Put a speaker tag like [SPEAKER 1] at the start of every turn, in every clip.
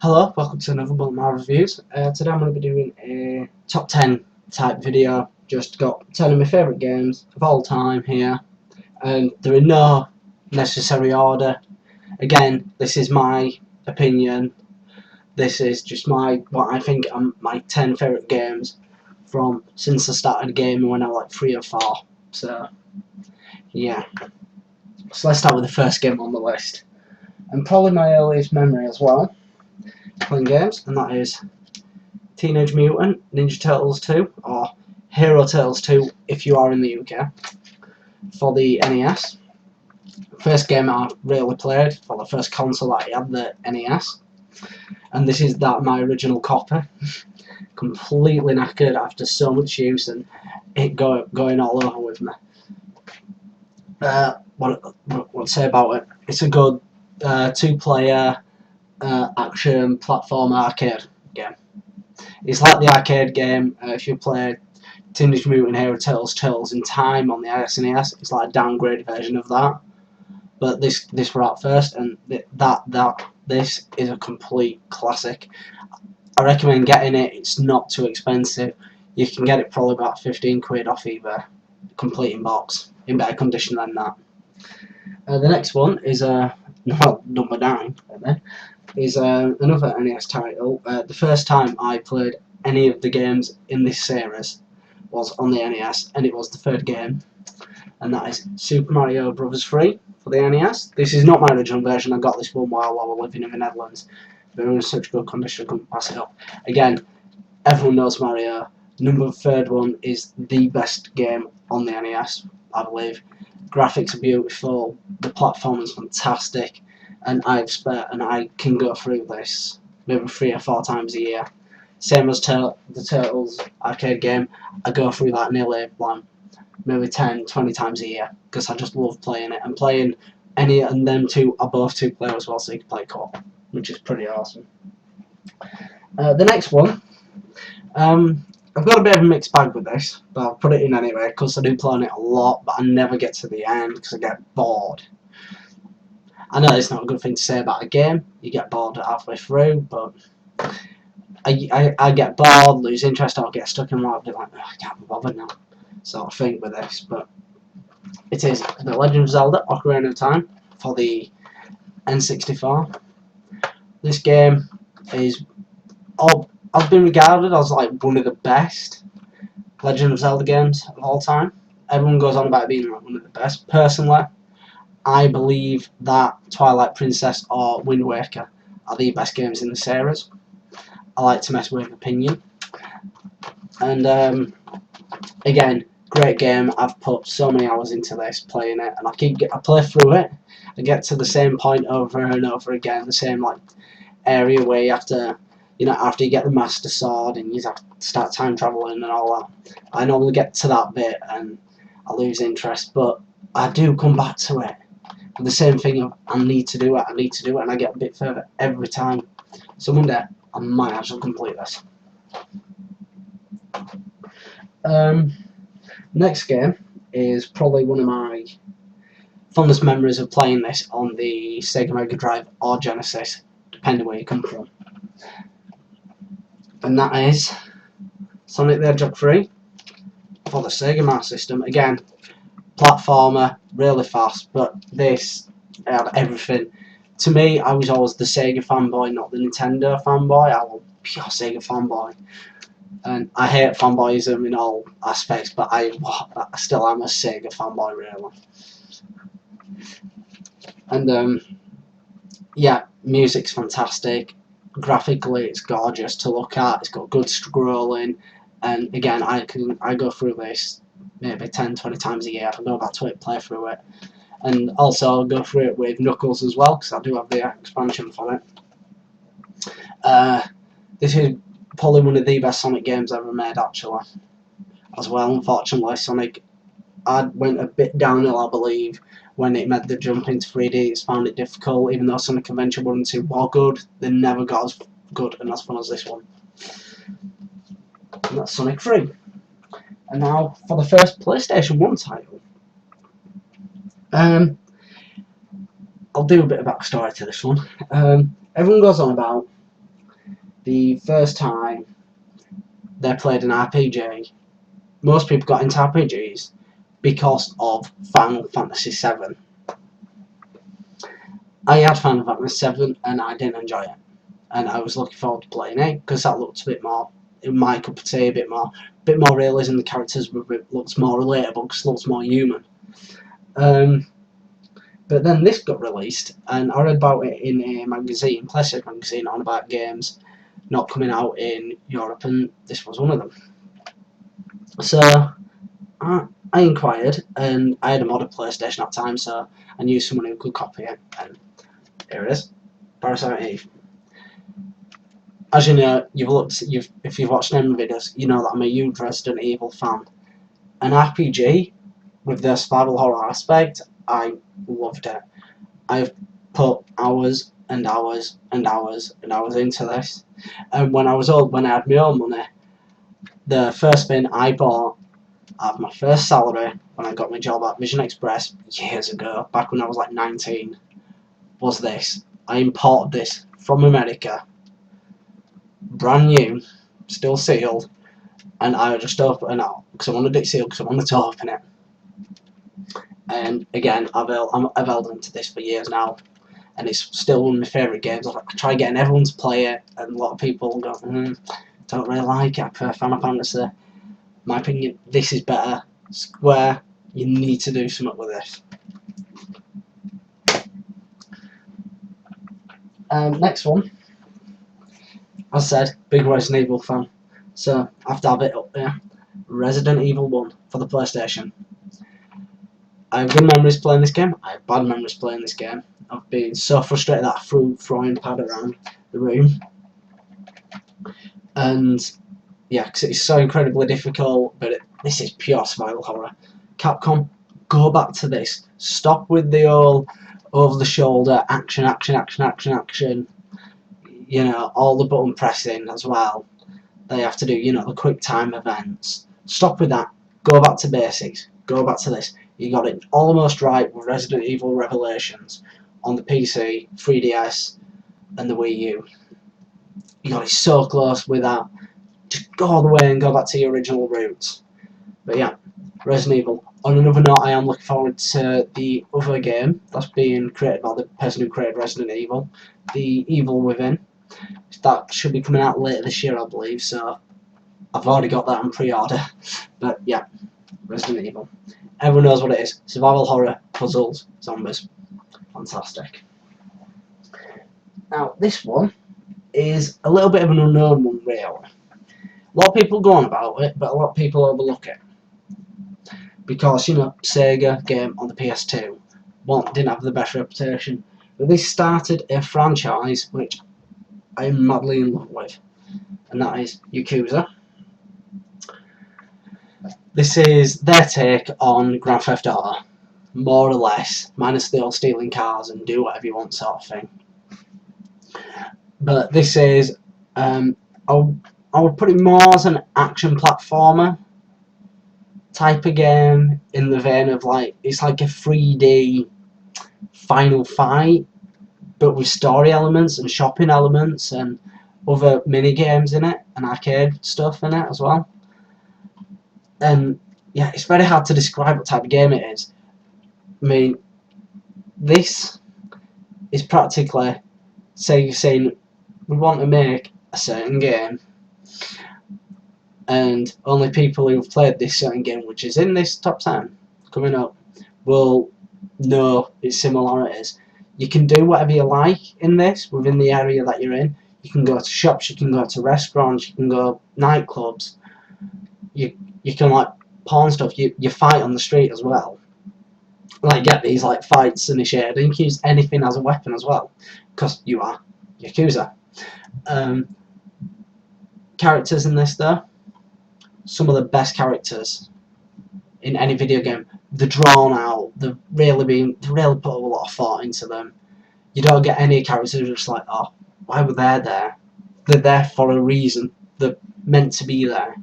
[SPEAKER 1] Hello, welcome to another Bulletmarv reviews. Today I'm going to be doing a top 10 type video. Just got 10 of my favourite games of all time here, and they're in no necessary order. Again, this is my opinion. This is just what I think are my 10 favourite games from since I started gaming when I was like 3 or 4. So yeah, so let's start with the first game on the list, and probably my earliest memory as well playing games, and that is Teenage Mutant Ninja Turtles 2, or Hero Turtles 2 if you are in the UK, for the NES. First game I really played for the first console that I had, the NES, and this is my original copy. Completely knackered after so much use and it going all over with me. What to say about it? It's a good two-player action platform arcade game. It's like the arcade game. If you play Teenage Mutant Hero Turtles Turtles in Time on the SNES, it's like a downgrade version of that. But this were out first, and this is a complete classic. I recommend getting it. It's not too expensive. You can get it probably about 15 quid off eBay, complete in box, in better condition than that. The next one is number 9. Is another NES title. The first time I played any of the games in this series was on the NES, and it was the third game, and that is Super Mario Bros. 3 for the NES. This is not my original version. I got this one while I was living in the Netherlands. They were in such good condition I couldn't pass it up. Again, everyone knows Mario. Number third one is the best game on the NES, I believe. Graphics are beautiful, the platform is fantastic, and I can go through this maybe 3 or 4 times a year. Same as the Turtles arcade game, I go through that nearly maybe 10, 20 times a year because I just love playing it, and playing any and them two are both 2 player as well, so you can play co-op, which is pretty awesome. The next one, I've got a bit of a mixed bag with this, but I'll put it in anyway because I do play on it a lot, but I never get to the end because I get bored. I know it's not a good thing to say about a game, you get bored halfway through, but I get bored, lose interest, or get stuck in what I'd be like, oh, I can't be bothered now, sort of thing with this. But it is The Legend of Zelda Ocarina of Time for the N64. This game is I've been regarded as like one of the best Legend of Zelda games of all time. Everyone goes on about being like one of the best. Personally, I believe that Twilight Princess or Wind Waker are the best games in the series. I like to mess with opinion. And again, great game. I've put so many hours into this, playing it, and I play through it. I get to the same point over and over again, the same like area where you have to, after you get the Master Sword and you have to start time traveling and all that. I normally get to that bit and I lose interest, but I do come back to it. The same thing of I need to do it, and I get a bit further every time. So one day I might actually complete this. Next game is probably one of my fondest memories of playing this on the Sega Mega Drive or Genesis, depending where you come from. And that is Sonic the Hedgehog 3 for the Sega Master System. Again, platformer, really fast, but this had everything. To me, I was always the Sega fanboy, not the Nintendo fanboy. I was pure Sega fanboy. And I hate fanboyism in all aspects, but I still am a Sega fanboy, really. And yeah, music's fantastic. Graphically, it's gorgeous to look at. It's got good scrolling, and again, I go through this maybe 10, 20 times a year. I go back to it, play through it, and also I'll go through it with Knuckles as well because I do have the expansion for it. This is probably one of the best Sonic games ever made, actually. As well, unfortunately, Sonic went a bit downhill, I believe, when it made the jump into 3D. It's found it difficult, even though Sonic Adventure 1 and 2 were good, they never got as good and as fun as this one. And that's Sonic 3. And now for the first PlayStation 1 title. I'll do a bit of backstory to this one. Everyone goes on about the first time they played an RPG, most people got into RPGs because of Final Fantasy VII. I had Final Fantasy VII and I didn't enjoy it, and I was looking forward to playing it because that looked a bit more in my cup of tea, a bit more realism. The characters looked more relatable because looked more human. But then this got released, and I read about it in a magazine, PlayStation magazine, on about games not coming out in Europe, and this was one of them. So I inquired, and I had a modded PlayStation at the time, so I knew someone who could copy it, and here it is, Parasite Eve. As you know, if you've watched any videos, you know that I'm a huge Resident Evil fan. An RPG with the survival horror aspect, I loved it. I've put hours and hours and hours and hours into this, and when I was old, when I had my own money, the first thing I bought out of my first salary when I got my job at Vision Express years ago, back when I was like 19, was this. I imported this from America, brand new, still sealed, and I just opened it out because I wanted it sealed because I wanted to open it. And again, I've held into this for years now, and it's still one of my favourite games. I try getting everyone to play it, and a lot of people go, don't really like it, I prefer Final Fantasy. In my opinion, this is better. Square, you need to do something with this. Next one, as I said, big Resident Evil fan, so I have to have it up there. Resident Evil 1 for the PlayStation. I have good memories playing this game, I have bad memories playing this game. I've been so frustrated that I threw throwing pad around the room. And yeah, because it's so incredibly difficult, but this is pure survival horror. Capcom, go back to this. Stop with the all over-the-shoulder action, action, action, action, action. You know, all the button pressing as well. They have to do, you know, the quick time events. Stop with that. Go back to basics. Go back to this. You got it almost right with Resident Evil Revelations on the PC, 3DS, and the Wii U. You got it so close with that. Just go all the way and go back to your original roots. But yeah, Resident Evil. On another note, I am looking forward to the other game that's being created by the person who created Resident Evil, The Evil Within. That should be coming out later this year, I believe, so I've already got that on pre-order. But yeah, Resident Evil. Everyone knows what it is. Survival horror, puzzles, zombies. Fantastic. Now, this one is a little bit of an unknown one, really. A lot of people go on about it, but a lot of people overlook it. Because, you know, Sega game on the PS2 didn't have the best reputation. But this started a franchise which I am madly in love with, and that is Yakuza. This is their take on Grand Theft Auto, more or less, minus the old stealing cars and do whatever you want sort of thing. But this is, I would put it more as an action platformer type of game, in the vein of like, it's like a 3D Final Fight, but with story elements and shopping elements and other mini games in it and arcade stuff in it as well. And yeah, it's very hard to describe what type of game it is. I mean, this is practically, say you're saying we want to make a certain game, and only people who've played this certain game, which is in this top 10 coming up, will know its similarities. You can do whatever you like in this, within the area that you're in. You can go to shops, you can go to restaurants, you can go nightclubs, you can like pawn stuff, you fight on the street as well. Like get these like fights initiated, and you can use anything as a weapon as well, because you are Yakuza. Characters in this though, some of the best characters in any video game. They're drawn out, they really put a lot of thought into them. You don't get any characters just like, oh, why were they there? They're there for a reason. They're meant to be there.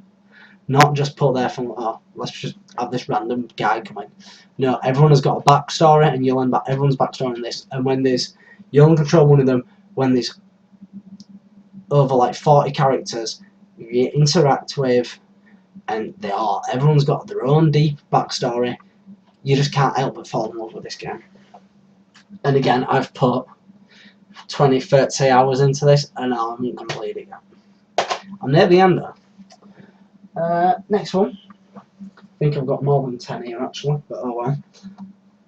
[SPEAKER 1] Not just put there from, oh, let's just have this random guy come in. No, everyone has got a backstory, and you'll learn about everyone's backstory in this. And when you only control one of them when there's over like 40 characters you interact with, and everyone's got their own deep backstory. You just can't help but fall in love with this game. And again, I've put 20-30 hours into this, and I haven't completed it yet. I'm near the end though. Next one. I think I've got more than 10 here actually, but oh well.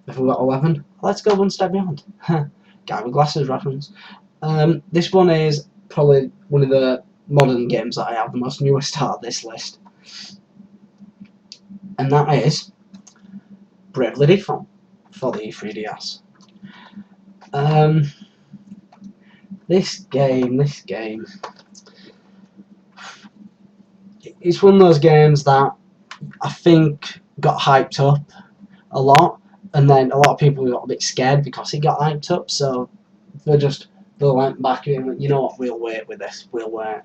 [SPEAKER 1] If we've got 11, let's go one step beyond. Guy with glasses reference. This one is probably one of the modern games that I have the most newest out of this list. And that is Bravely Default for the 3DS. This game, it's one of those games that I think got hyped up a lot, and then a lot of people got a bit scared because it got hyped up, so they went back and went, you know what, we'll wait with this, we'll wait.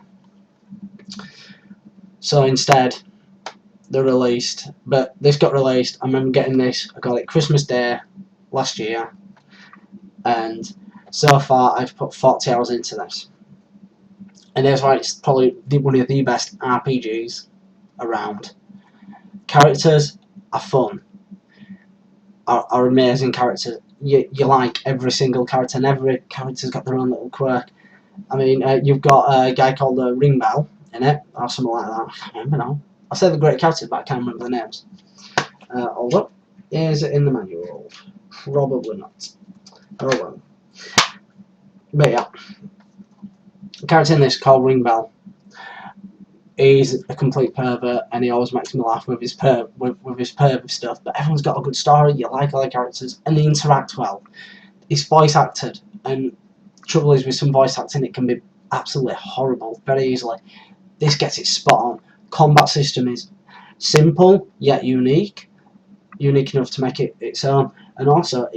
[SPEAKER 1] So instead, they released, but this got released, I remember getting this, I got it Christmas Day last year, and so far I've put 40 hours into this. And that's why it's probably one of the best RPGs around. Characters are fun, are amazing characters. You like every single character, and every character's got their own little quirk. I mean, you've got a guy called Ring Bell in it, or something like that. I can't remember now. I say the great characters, but I can't remember the names. Hold up. Is it in the manual? Probably not. Oh well. But yeah. The character in this called Ring Bell. He's a complete pervert, and he always makes me laugh with his perv stuff. But everyone's got a good story. You like all the characters, and they interact well. It's voice acted, and trouble is with some voice acting, it can be absolutely horrible very easily. This gets it spot on. Combat system is simple yet unique enough to make it its own. And also,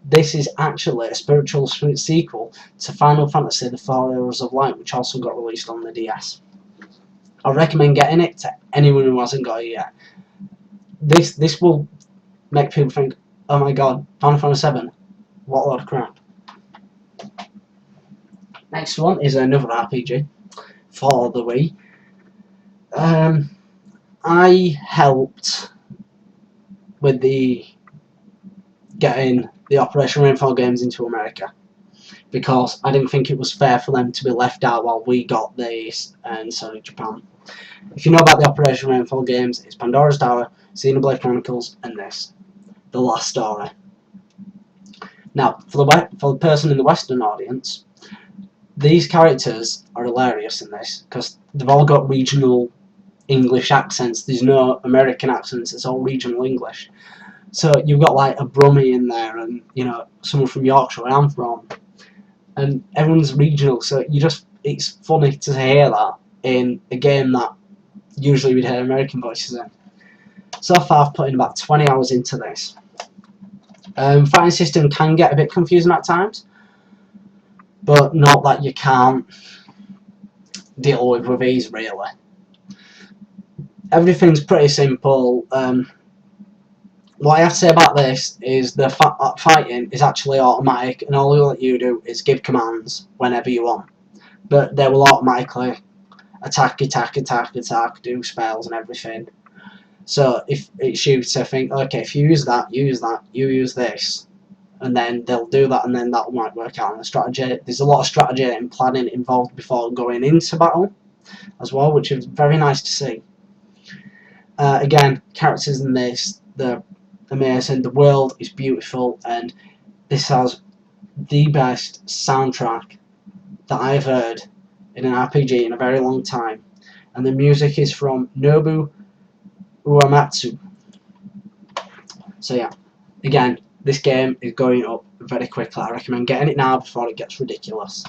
[SPEAKER 1] this is actually a spiritual sequel to Final Fantasy: The Four Arrows of Light, which also got released on the DS. I recommend getting it to anyone who hasn't got it yet. This will make people think, oh my god, Final Fantasy 7, what a load of crap. Next one is another RPG for the Wii. I helped with getting the Operation Rainfall games into America, because I didn't think it was fair for them to be left out while we got these, and so did Japan. If you know about the Operation Rainfall games, it's Pandora's Tower, Xenoblade Chronicles, and this, The Last Story. Now, for the person in the Western audience, these characters are hilarious in this, because they've all got regional English accents. There's no American accents, it's all regional English. So you've got like a Brummie in there, and you know, someone from Yorkshire where I'm from, and everyone's regional, so it's funny to hear that in a game that usually we'd hear American voices in. So far I've put in about 20 hours into this. Fighting system can get a bit confusing at times, but not that you can't deal with ease really. Everything's pretty simple. What I have to say about this is the fighting is actually automatic, and all you do is give commands whenever you want. But they will automatically attack, do spells and everything. So if it shoots, I think, okay, if you use that, you use this, and then they'll do that, and then that might work out in the strategy. There's a lot of strategy and planning involved before going into battle as well, which is very nice to see. Again, characters in this, they're amazing, the world is beautiful, and this has the best soundtrack that I've heard in an RPG in a very long time, and the music is from Nobu Uematsu. So yeah, again, this game is going up very quickly. I recommend getting it now before it gets ridiculous.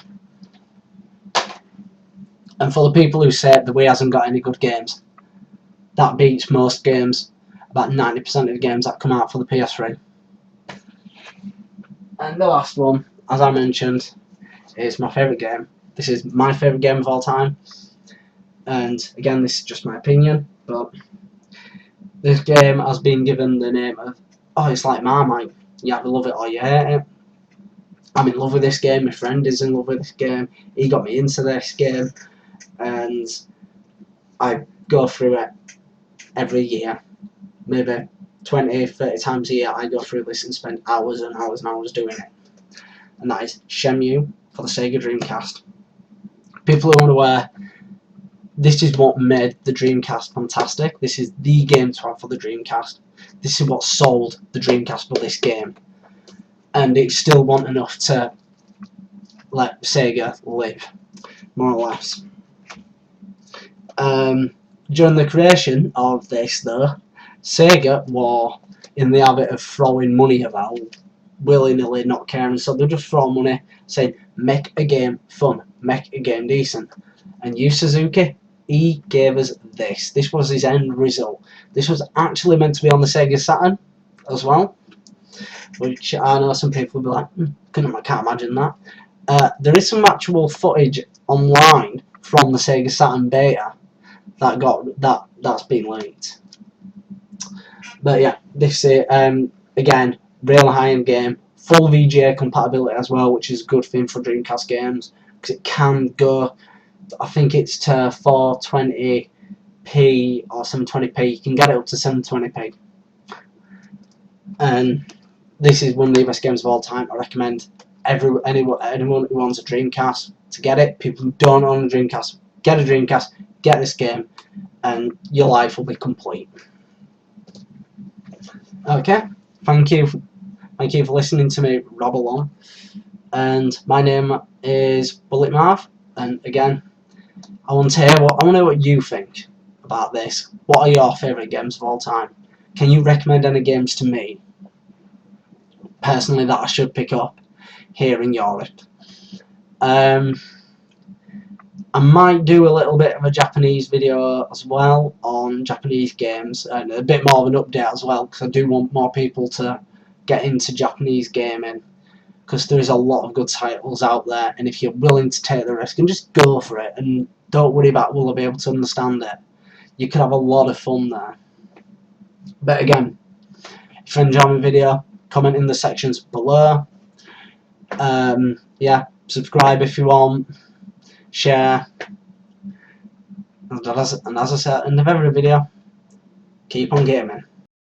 [SPEAKER 1] And for the people who say the Wii hasn't got any good games, that beats most games, about 90% of the games that come out for the PS3. And the last one, as I mentioned, is my favourite game. This is my favourite game of all time. And again, this is just my opinion, but this game has been given the name of, oh, it's like Marmite. You either love it or you hate it. I'm in love with this game, my friend is in love with this game, he got me into this game, and I go through it every year, maybe 20, 30 times a year. I go through this and spend hours and hours and hours doing it. And that is Shenmue for the Sega Dreamcast. People who aren't aware, this is what made the Dreamcast fantastic. This is the game to have for the Dreamcast. This is what sold the Dreamcast for this game. And it still want enough to let Sega live, more or less. During the creation of this, though, Sega were in the habit of throwing money about, willy-nilly, not caring, so they'll just throw money, saying, make a game fun, make a game decent. And Yu Suzuki, he gave us this. This was his end result. This was actually meant to be on the Sega Saturn as well, which I know some people will be like, I can't imagine that. There is some actual footage online from the Sega Saturn beta that's been leaked. But yeah, this is again, real high-end game, full VGA compatibility as well, which is a good thing for Dreamcast games, because it can go, I think it's to 420p or 720p. You can get it up to 720p. And this is one of the best games of all time. I recommend anyone who wants a Dreamcast to get it. People who don't own a Dreamcast, get a Dreamcast, get this game, and your life will be complete. Okay, thank you for listening to me rob along. And my name is Bulletmarv, and again, I want to hear what you think about this. What are your favourite games of all time? Can you recommend any games to me, personally, that I should pick up here in Europe? I might do a little bit of a Japanese video as well on Japanese games, and a bit more of an update as well, because I do want more people to get into Japanese gaming, because there is a lot of good titles out there, and if you're willing to take the risk and just go for it and don't worry about will I be able to understand it, you could have a lot of fun there. But again, if you enjoy my video, comment in the sections below. Yeah, subscribe if you want, share, and as I said at the end of every video, keep on gaming.